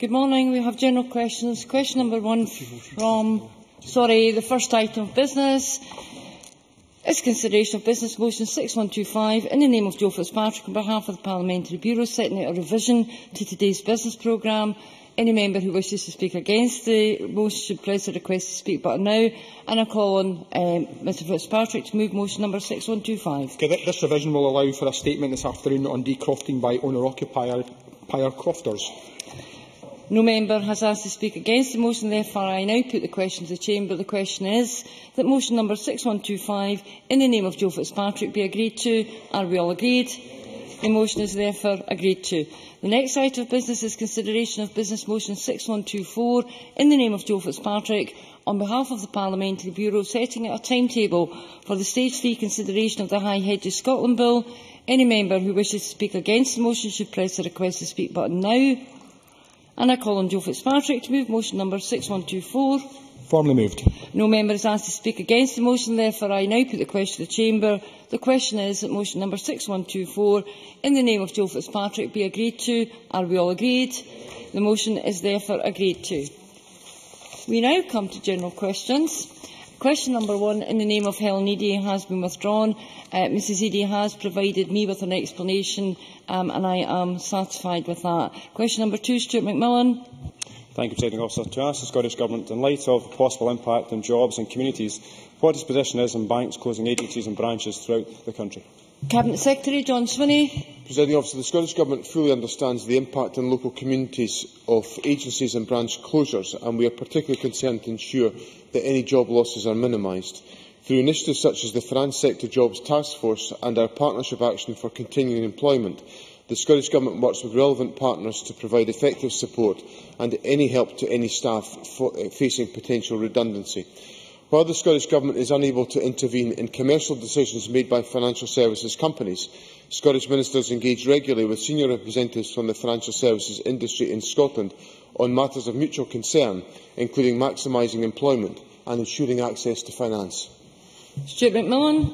Good morning. We have general questions. Question number one from, the first item of business is consideration of business motion 6125 in the name of Joe Fitzpatrick on behalf of the Parliamentary Bureau setting out a revision to today's business programme. Any member who wishes to speak against the motion should press the request to speak button now, and I call on Mr Fitzpatrick to move motion number 6125. This revision will allow for a statement this afternoon on decrofting by owner-occupier crofters. No member has asked to speak against the motion, therefore I now put the question to the Chamber. The question is that motion number 6125 in the name of Joe Fitzpatrick be agreed to. Are we all agreed? The motion is therefore agreed to. The next item of business is consideration of business motion 6124 in the name of Joe Fitzpatrick on behalf of the Parliamentary Bureau setting out a timetable for the Stage 3 consideration of the High Hedges Scotland Bill. Any member who wishes to speak against the motion should press the request to speak button now. And I call on Joe Fitzpatrick to move motion number 6124. Formally moved. No member is asked to speak against the motion, therefore I now put the question to the Chamber. The question is that motion number 6124 in the name of Joe Fitzpatrick be agreed to. Are we all agreed? The motion is therefore agreed to. We now come to general questions. Question number one in the name of Helen Eadie has been withdrawn. Mrs Eadie has provided me with an explanation and I am satisfied with that. Question number two, Stuart McMillan. Thank you, Presiding Officer. To ask the Scottish Government, in light of the possible impact on jobs and communities, what its position is on banks closing agencies and branches throughout the country. Cabinet Secretary John Swinney. Presiding Officer, the Scottish Government fully understands the impact on local communities of agencies and branch closures, and we are particularly concerned to ensure that any job losses are minimised. Through initiatives such as the Finance Sector Jobs Task Force and our Partnership Action for Continuing Employment, the Scottish Government works with relevant partners to provide effective support and any help to any staff facing potential redundancy. While the Scottish Government is unable to intervene in commercial decisions made by financial services companies, Scottish ministers engage regularly with senior representatives from the financial services industry in Scotland on matters of mutual concern, including maximising employment and ensuring access to finance. Stuart McMillan.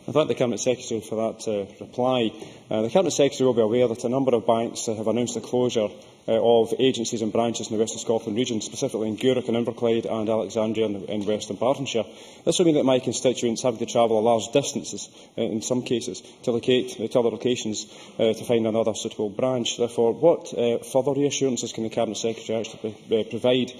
I thank the Cabinet Secretary for that reply. The Cabinet Secretary will be aware that a number of banks have announced the closure of agencies and branches in the West of Scotland region, specifically in Gourock and Inverclyde and Alexandria in Western Bartonshire. This will mean that my constituents have to travel large distances, in some cases, to locate to other locations to find another suitable branch. Therefore, what further reassurances can the Cabinet Secretary actually provide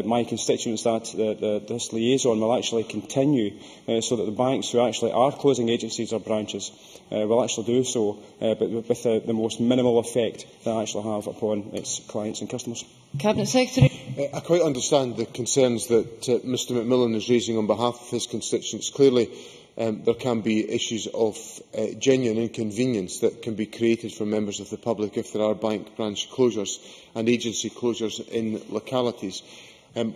my constituents that this liaison will actually continue so that the banks who actually are closing agencies or branches will actually do so, but with the most minimal effect they actually have upon its clients and customers? Cabinet Secretary. I quite understand the concerns that Mr McMillan is raising on behalf of his constituents. Clearly, there can be issues of genuine inconvenience that can be created for members of the public if there are bank branch closures and agency closures in localities.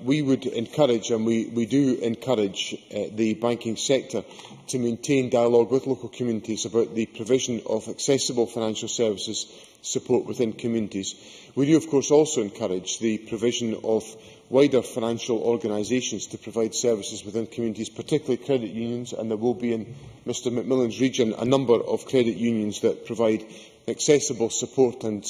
We would encourage, and we do encourage, the banking sector to maintain dialogue with local communities about the provision of accessible financial services support within communities. We do, of course, also encourage the provision of wider financial organisations to provide services within communities, particularly credit unions, and there will be in Mr McMillan's region a number of credit unions that provide accessible support and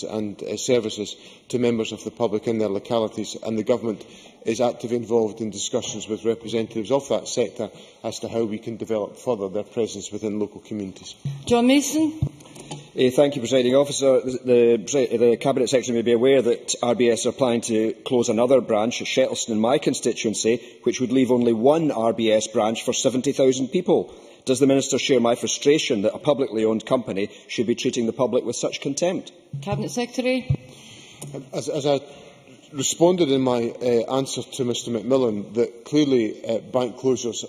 services to members of the public in their localities, and the Government is actively involved in discussions with representatives of that sector as to how we can develop further their presence within local communities. John Mason. Thank you, Presiding Officer. The Cabinet Secretary may be aware that RBS are planning to close another branch at Shettleston in my constituency, which would leave only one RBS branch for 70,000 people. Does the Minister share my frustration that a publicly owned company should be treating the public with such contempt? Cabinet Secretary. As I responded in my answer to Mr McMillan, that clearly bank closures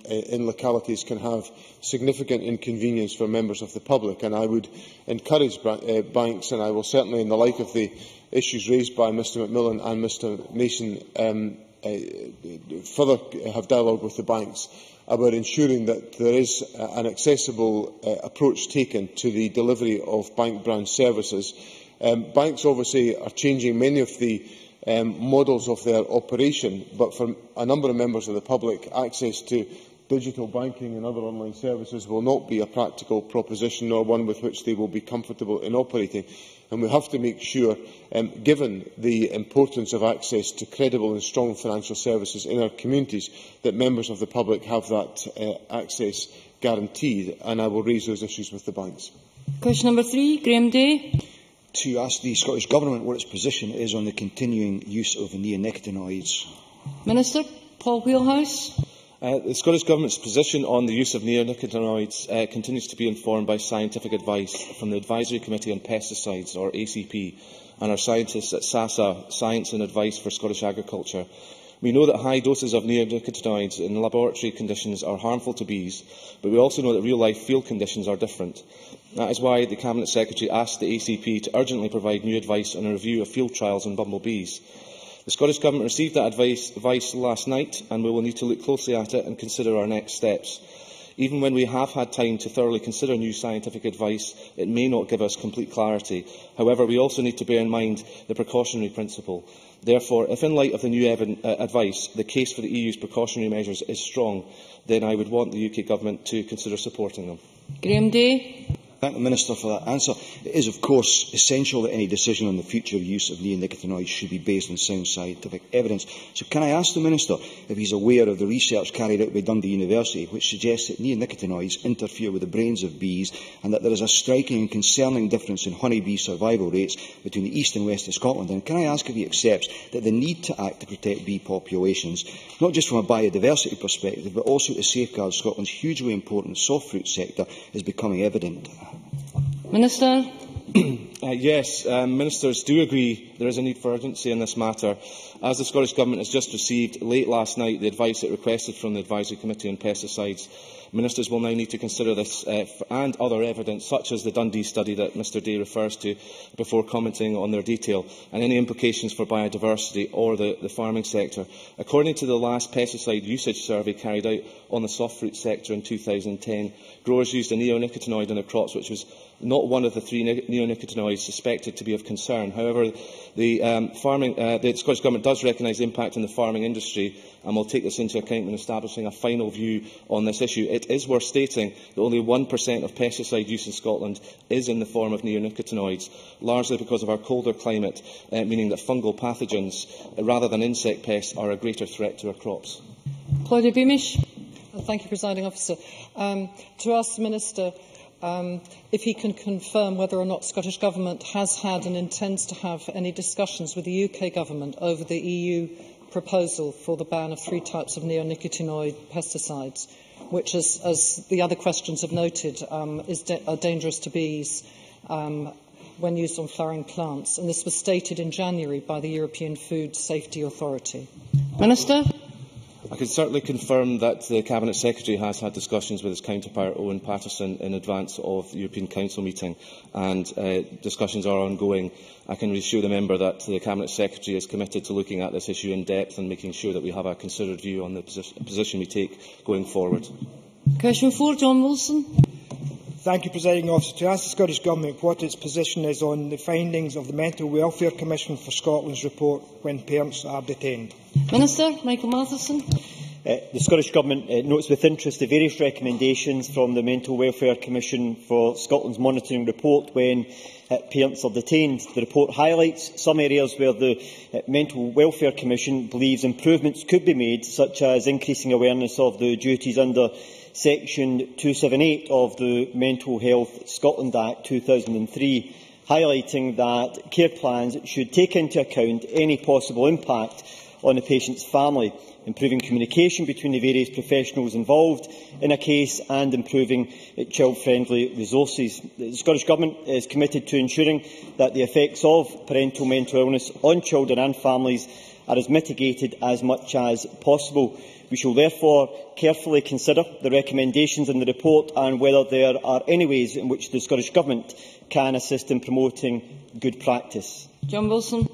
in localities can have significant inconvenience for members of the public, and I would encourage banks, and I will certainly, in the light of the issues raised by Mr McMillan and Mr Mason, further have dialogue with the banks about ensuring that there is an accessible approach taken to the delivery of bank branch services. Banks obviously are changing many of the models of their operation, but for a number of members of the public, access to digital banking and other online services will not be a practical proposition, nor one with which they will be comfortable in operating. And we have to make sure, given the importance of access to credible and strong financial services in our communities, that members of the public have that access guaranteed, and I will raise those issues with the banks. Question number 3, Graham Day. To ask the Scottish Government what its position is on the continuing use of neonicotinoids. Minister Paul Wheelhouse. The Scottish Government's position on the use of neonicotinoids continues to be informed by scientific advice from the Advisory Committee on Pesticides, or ACP, and our scientists at SASA, Science and Advice for Scottish Agriculture. We know that high doses of neonicotinoids in laboratory conditions are harmful to bees, but we also know that real-life field conditions are different. That is why the Cabinet Secretary asked the ACP to urgently provide new advice on a review of field trials on bumblebees. The Scottish Government received that advice last night, and we will need to look closely at it and consider our next steps. Even when we have had time to thoroughly consider new scientific advice, it may not give us complete clarity. However, we also need to bear in mind the precautionary principle. Therefore, if in light of the new advice, the case for the EU's precautionary measures is strong, then I would want the UK Government to consider supporting them. Graham Day. Thank the Minister for that answer. It is, of course, essential that any decision on the future use of neonicotinoids should be based on sound scientific evidence. So can I ask the Minister if he is aware of the research carried out by Dundee University which suggests that neonicotinoids interfere with the brains of bees, and that there is a striking and concerning difference in honeybee survival rates between the east and west of Scotland? And can I ask if he accepts that the need to act to protect bee populations, not just from a biodiversity perspective, but also to safeguard Scotland's hugely important soft fruit sector, is becoming evident? Minister. Yes, ministers do agree there is a need for urgency in this matter. As the Scottish Government has just received late last night the advice it requested from the Advisory Committee on Pesticides, ministers will now need to consider this and other evidence, such as the Dundee study that Mr Day refers to, before commenting on their detail, and any implications for biodiversity or the farming sector. According to the last pesticide usage survey carried out on the soft fruit sector in 2010, growers used a neonicotinoid in their crops which was not one of the 3 neonicotinoids suspected to be of concern. However, the Scottish Government does recognise the impact on the farming industry, and will take this into account when establishing a final view on this issue. It is worth stating that only 1% of pesticide use in Scotland is in the form of neonicotinoids, largely because of our colder climate, meaning that fungal pathogens, rather than insect pests, are a greater threat to our crops. Claudia Beamish. Thank you, Presiding Officer. To ask the Minister if he can confirm whether or not the Scottish Government has had and intends to have any discussions with the UK Government over the EU proposal for the ban of 3 types of neonicotinoid pesticides, which, as the other questions have noted, are dangerous to bees when used on flowering plants. And this was stated in January by the European Food Safety Authority. Minister. I can certainly confirm that the Cabinet Secretary has had discussions with his counterpart Owen Patterson in advance of the European Council meeting, and discussions are ongoing. I can reassure the member that the Cabinet Secretary is committed to looking at this issue in depth and making sure that we have a considered view on the position we take going forward. Question 4, John Wilson. Thank you, Presiding Officer. To ask the Scottish Government what its position is on the findings of the Mental Welfare Commission for Scotland's report when parents are detained. Minister Michael Matheson. The Scottish Government notes with interest the various recommendations from the Mental Welfare Commission for Scotland's monitoring report when parents are detained. The report highlights some areas where the Mental Welfare Commission believes improvements could be made, such as increasing awareness of the duties under Section 278 of the Mental Health Scotland Act 2003, highlighting that care plans should take into account any possible impact on the patient's family, improving communication between the various professionals involved in a case and improving child-friendly resources. The Scottish Government is committed to ensuring that the effects of parental mental illness on children and families are mitigated as much as possible. We shall therefore carefully consider the recommendations in the report and whether there are any ways in which the Scottish Government can assist in promoting good practice. John Wilson.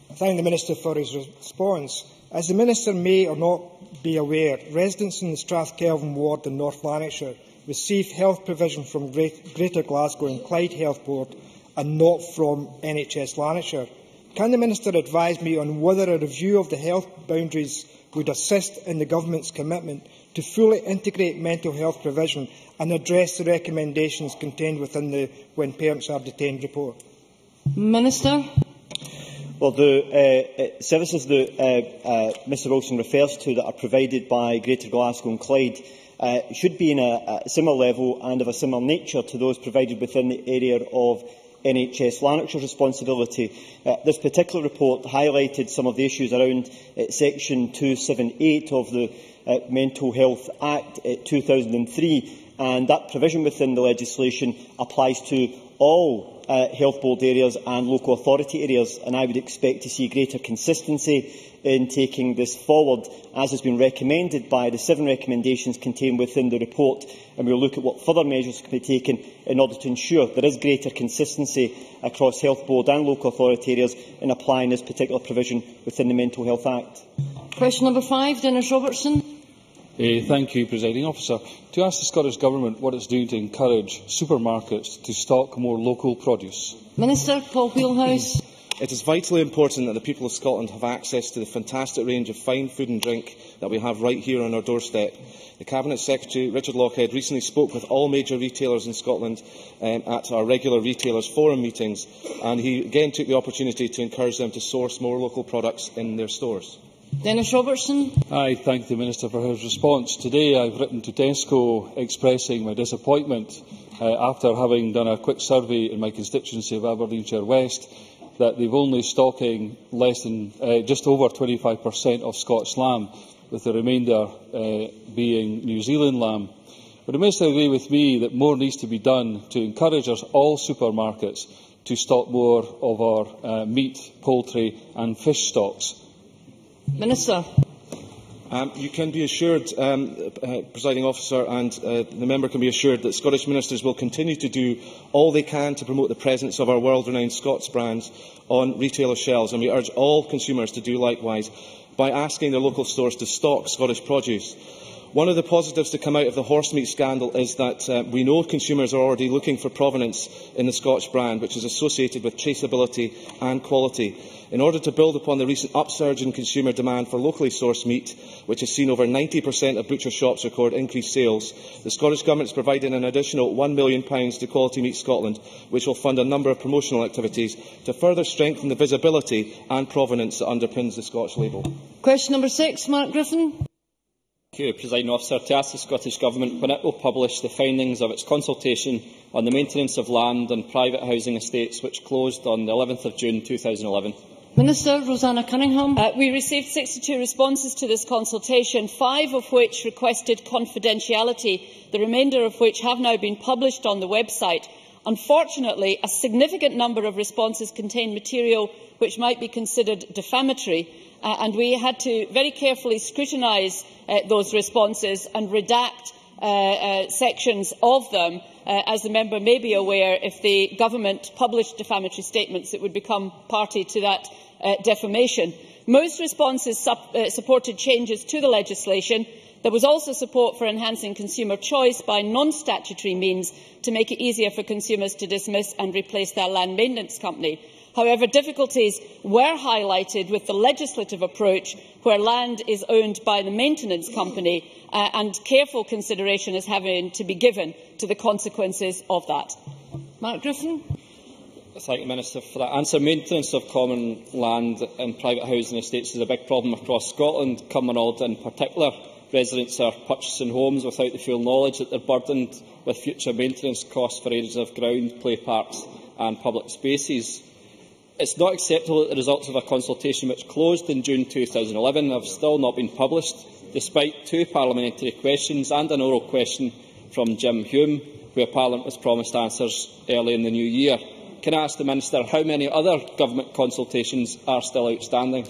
I thank the Minister for his response. As the Minister may or not be aware, residents in the Strathkelvin ward in North Lanarkshire receive health provision from Greater Glasgow and Clyde Health Board and not from NHS Lanarkshire. Can the Minister advise me on whether a review of the health boundaries would assist in the Government's commitment to fully integrate mental health provision and address the recommendations contained within the When Parents Are Detained report? Minister. Well, the services that Mr Wilson refers to that are provided by Greater Glasgow and Clyde should be in a similar level and of a similar nature to those provided within the area of NHS Lanarkshire's responsibility. This particular report highlighted some of the issues around Section 278 of the Mental Health Act 2003, and that provision within the legislation applies to all health board areas and local authority areas, and I would expect to see greater consistency in taking this forward, as has been recommended by the 7 recommendations contained within the report, and we will look at what further measures can be taken in order to ensure there is greater consistency across health board and local authority areas in applying this particular provision within the Mental Health Act. Question number 5, Dennis Robertson. Thank you, Presiding Officer. To ask the Scottish Government what it is doing to encourage supermarkets to stock more local produce. Minister Paul Wheelhouse. It is vitally important that the people of Scotland have access to the fantastic range of fine food and drink that we have right here on our doorstep. The Cabinet Secretary, Richard Lochhead, recently spoke with all major retailers in Scotland at our regular Retailers Forum meetings, and he again took the opportunity to encourage them to source more local products in their stores. Dennis Robertson. I thank the Minister for his response. Today I have written to Tesco expressing my disappointment after having done a quick survey in my constituency of Aberdeenshire West that they've only stocking less than just over 25% of Scotch lamb, with the remainder being New Zealand lamb. Would the Minister agree with me that more needs to be done to encourage all supermarkets to stock more of our meat, poultry and fish stocks? Minister. You can be assured, Presiding Officer, and the member can be assured that Scottish ministers will continue to do all they can to promote the presence of our world-renowned Scots brands on retailer shelves, and we urge all consumers to do likewise by asking their local stores to stock Scottish produce. One of the positives to come out of the horse meat scandal is that we know consumers are already looking for provenance in the Scotch brand, which is associated with traceability and quality. In order to build upon the recent upsurge in consumer demand for locally sourced meat, which has seen over 90% of butcher shops record increased sales, the Scottish Government has provided an additional £1 million to Quality Meat Scotland, which will fund a number of promotional activities to further strengthen the visibility and provenance that underpins the Scotch label. Question number 6, Mark Griffin. Thank you, Presiding Officer. To ask the Scottish Government when it will publish the findings of its consultation on the maintenance of land and private housing estates, which closed on the 11th of June 2011. Minister Rosanna Cunningham. We received 62 responses to this consultation, 5 of which requested confidentiality, the remainder of which have now been published on the website. Unfortunately, a significant number of responses contain material which might be considered defamatory, and we had to very carefully scrutinise those responses and redact sections of them. As the member may be aware, if the government published defamatory statements, it would become party to that defamation. Most responses supported changes to the legislation. There was also support for enhancing consumer choice by non-statutory means to make it easier for consumers to dismiss and replace their land maintenance company. However, difficulties were highlighted with the legislative approach, where land is owned by the maintenance company, and careful consideration is having to be given to the consequences of that. Mark Griffin. Thank the Minister for that answer. Maintenance of common land and private housing estates is a big problem across Scotland. Cumbernauld in particular, residents are purchasing homes without the full knowledge that they are burdened with future maintenance costs for areas of ground, play parks and public spaces. It is not acceptable that the results of a consultation which closed in June 2011 have still not been published, despite 2 parliamentary questions and an oral question from Jim Hume, where Parliament was promised answers early in the new year. Can I ask the Minister how many other government consultations are still outstanding?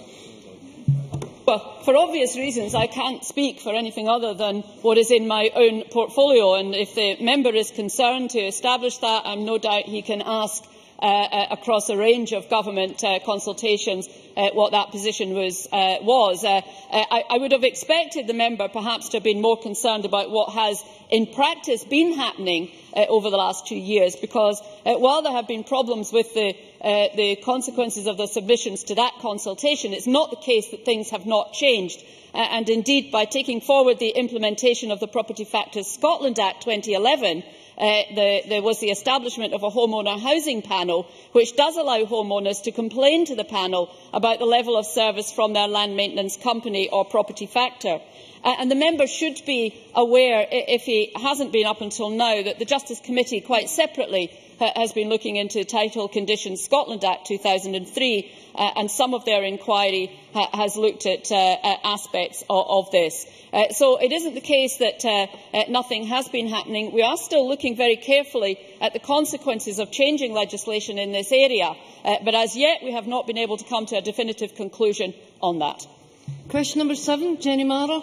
Well, for obvious reasons, I can't speak for anything other than what is in my own portfolio, and if the member is concerned to establish that, I have no doubt he can ask across a range of government consultations what that position was. I would have expected the member perhaps to have been more concerned about what has in practice been happening over the last 2 years, because while there have been problems with the consequences of the submissions to that consultation, it's not the case that things have not changed. And indeed, by taking forward the implementation of the Property Factors Scotland Act 2011, there was the establishment of a homeowner housing panel, which does allow homeowners to complain to the panel about the level of service from their land maintenance company or property factor. And the member should be aware, if he hasn't been up until now, that the Justice Committee, quite separately, has been looking into Title Conditions Scotland Act 2003, and some of their inquiry has looked at aspects of this. So it isn't the case that nothing has been happening. We are still looking very carefully at the consequences of changing legislation in this area, but as yet we have not been able to come to a definitive conclusion on that. Question number 7, Jenny Mara.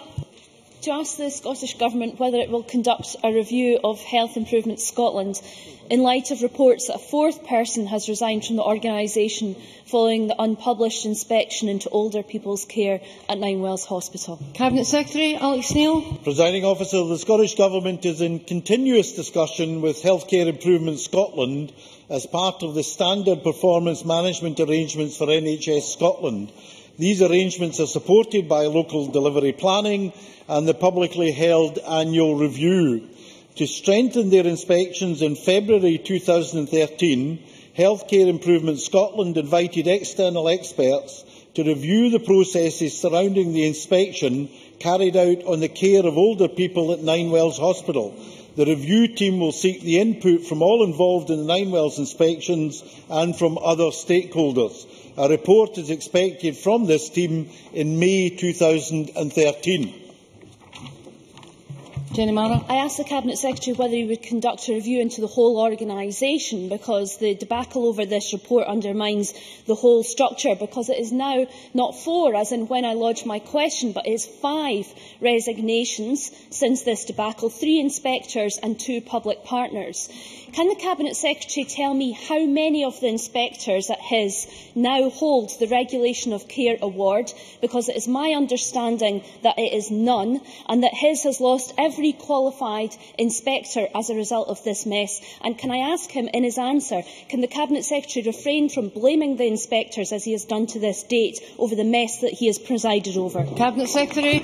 To ask the Scottish Government whether it will conduct a review of Health Improvement Scotland in light of reports that a fourth person has resigned from the organisation following the unpublished inspection into older people's care at Ninewells Hospital. Cabinet Secretary Alex Neil. Presiding Officer, the Scottish Government is in continuous discussion with Healthcare Improvement Scotland as part of the standard performance management arrangements for NHS Scotland. These arrangements are supported by local delivery planning and the publicly held annual review. To strengthen their inspections in February 2013, Healthcare Improvement Scotland invited external experts to review the processes surrounding the inspection carried out on the care of older people at Ninewells Hospital. The review team will seek the input from all involved in the Ninewells inspections and from other stakeholders. A report is expected from this team in May 2013. Jenny Mara. I asked the Cabinet Secretary whether he would conduct a review into the whole organisation, because the debacle over this report undermines the whole structure, because it is now not 4, as in when I lodged my question, but it is 5 resignations since this debacle, 3 inspectors and 2 public partners. Can the Cabinet Secretary tell me how many of the inspectors at HIS now hold the Regulation of Care Award? Because it is my understanding that it is none, and that HIS has lost every qualified inspector as a result of this mess. And can I ask him, in his answer, can the Cabinet Secretary refrain from blaming the inspectors, as he has done to this date, over the mess that he has presided over? Cabinet Secretary.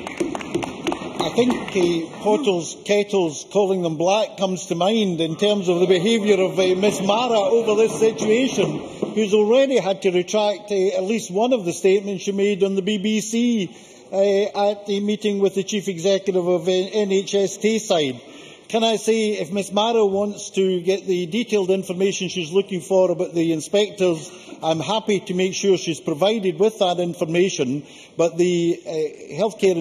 I think Pottles, Kettles, calling them black comes to mind in terms of the behaviour of Ms Mara over this situation, who's already had to retract at least one of the statements she made on the BBC at the meeting with the Chief Executive of NHS Tayside. Can I say, if Ms Mara wants to get the detailed information she's looking for about the inspectors, I'm happy to make sure she's provided with that information, but the Healthcare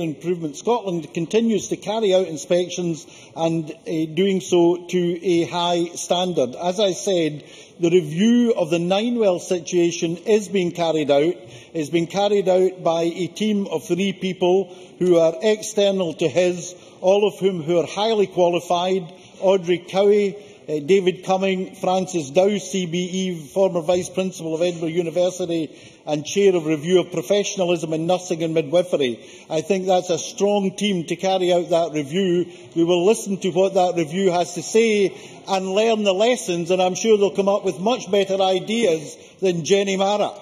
Improvement Scotland continues to carry out inspections and doing so to a high standard. As I said, the review of the Ninewells situation is being carried out. It's been carried out by a team of 3 people who are external to HIS, all of whom who are highly qualified: Audrey Cowie, David Cumming, Francis Dow, CBE, former Vice Principal of Edinburgh University and Chair of Review of Professionalism in Nursing and Midwifery. I think that's a strong team to carry out that review. We will listen to what that review has to say and learn the lessons, and I'm sure they'll come up with much better ideas than Jenny Mara.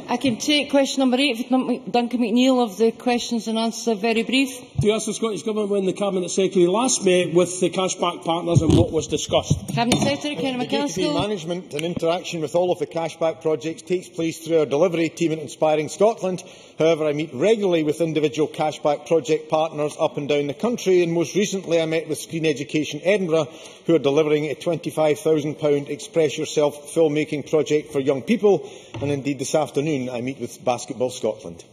I can take question number 8 for Duncan McNeill. Of the questions and answers are very brief. To ask the Scottish Government when the Cabinet Secretary last met with the cashback partners and what was discussed. Cabinet Secretary Kenny McCaskill. Management and interaction with all of the cashback projects takes place through our delivery team at Inspiring Scotland. However, I meet regularly with individual cashback project partners up and down the country, and most recently I met with Screen Education Edinburgh, who are delivering a £25,000 Express Yourself filmmaking project for young people, and indeed this afternoon I meet with Basketball Scotland.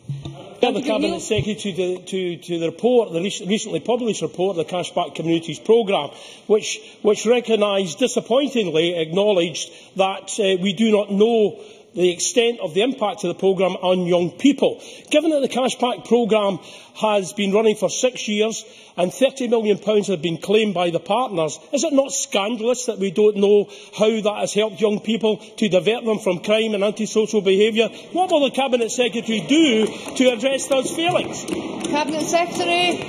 The Cabinet Secretary to the report, the recently published report, the Cashback Communities Programme, which recognised, disappointingly acknowledged, that we do not know the extent of the impact of the programme on young people. Given that the Cashback programme has been running for 6 years and £30 million have been claimed by the partners, is it not scandalous that we don't know how that has helped young people to divert them from crime and antisocial behaviour? What will the Cabinet Secretary do to address those failings? Cabinet Secretary.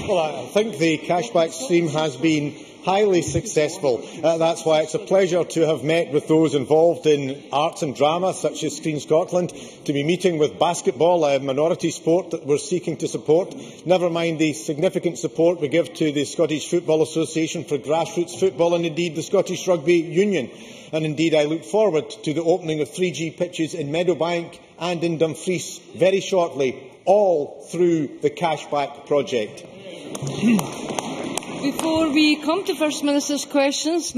Well, I think the cashback scheme has been highly successful. That's why it's a pleasure to have met with those involved in arts and drama, such as Screen Scotland, to be meeting with basketball, a minority sport that we're seeking to support, never mind the significant support we give to the Scottish Football Association for grassroots football and indeed the Scottish Rugby Union. And indeed I look forward to the opening of 3G pitches in Meadowbank and in Dumfries very shortly, all through the cashback project. Before we come to First Minister's questions,